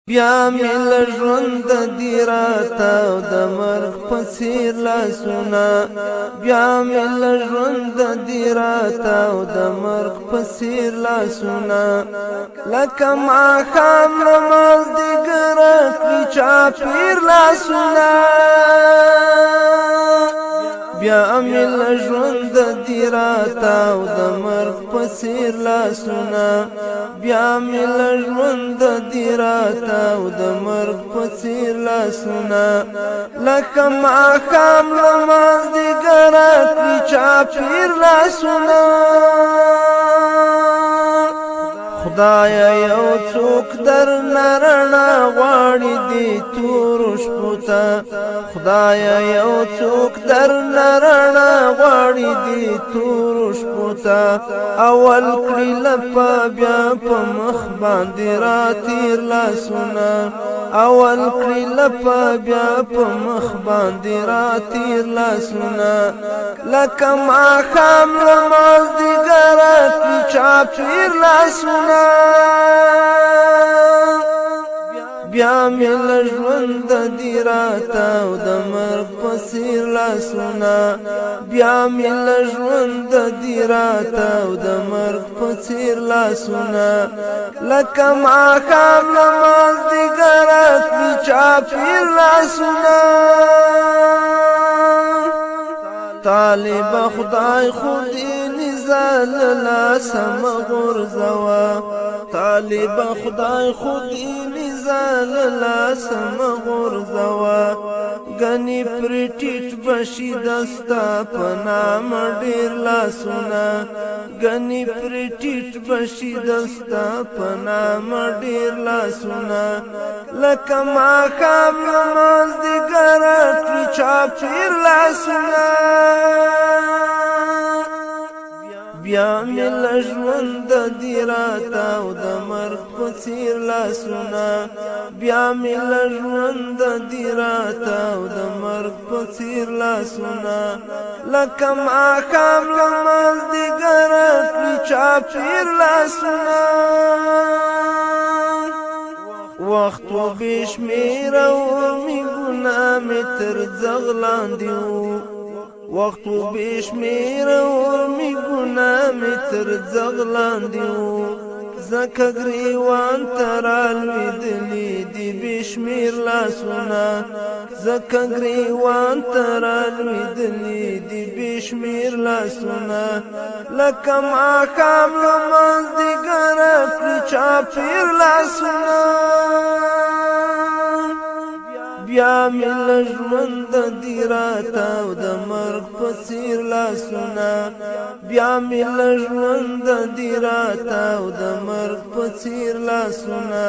بیا مل ژوند دی راتاو د مرغ په څیر لاسونه بیا مل ژوند دی راتاو د مرغ په څیر لاسونه لکه ماښام نماز دی ګره کړي چاپېر لاسونه بیا مل ژوند دی راتاو د مرغ په څیر لاسونه بیا مل ژوند دی راتاو د مرغ په څیر لاسونه لکه ماښام نماز دی ګره کړي چاپېر لاسونه خدایا یو څوک درنه رڼا غواړي دې تورو شپو ته خدایا یو څوک درنه رڼا غواړي دې تورو شپو ته اول کړي لپه بیا په مخ باندې راتېر لاسونه اول کړي لپه بیا په مخ باندې راتېر لاسونه لکه ماښام نماز دې ګره کړي چاپېر لاسونه بیا مل ژوند دی راتاو د مرغ په څیر لاسونه بیا مل ژوند دی راتاو د مرغ په څیر لاسونه لکه ماښام نماز دی ګره کړي چاپېر لاسونه طالب خدای خودی نزال لاسم غرزوا طالب خدای خودی نزال لاسم غرزوا گنی پرټیټ بشي دستا پنام ډیر لاسونه گنی پرټیټ بشي دستا پنام ډیر لاسونه لکه ماښام نماز دی ګره کړي چاپېر لاسونه بیا مل ژوند دی راتاو د مرغ په څیر لاسونه بیا مل ژوند دی راتاو د مرغ په څیر لاسونه لکه ماښام نماز دی ګره کړي چاپېر لاسونه وخت و بې شمېره ورمې ګناه مې تر ځغ لاندې و وخت و بې شمېره ورمې ګناه مې تر ځغ لاندې و ځکه ګریوان ته رالوېدلي دي بې شمېر لاسونه ځکه ګریوان ته رالوېدلي دي بې شمېر لاسونه لکه ماښام نماز دې ګره کړي چاپېر لاسونه بیا مل ژوند دی راتاو د مرغ په څیر لاسونه بیا مل ژوند دی راتاو د مرغ په څیر لاسونه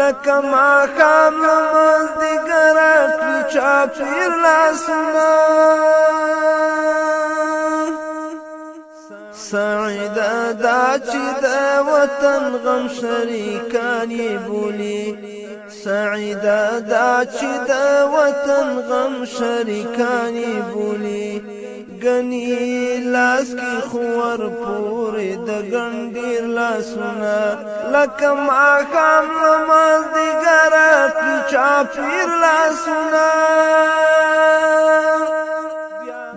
لکه ماښام نماز دی ګره کړي چاپېر لاسونه سعیده دا چې د وطن غم شریکان یې بولي سعیده دا چې د وطن غم شریکان یې بولي ګنې لاس کې خو ورپورې د ګڼ ډېر لاسونه لکه ماښام نماز دی ګره کړي چاپېر لاسونه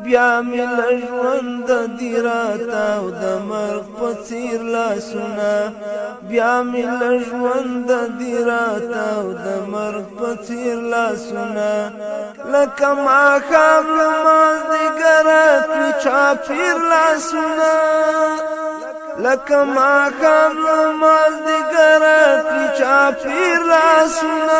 بیا مل ژوند دی راتاو د مرغ په څیر لاسونه بیا مل ژوند دی راتاو د مرغ په څیر لاسونه لکه ماښام نماز دی ګره کړي چاپېر لاسونه لکه ماښام نماز دی ګره کړي چاپېر لاسونه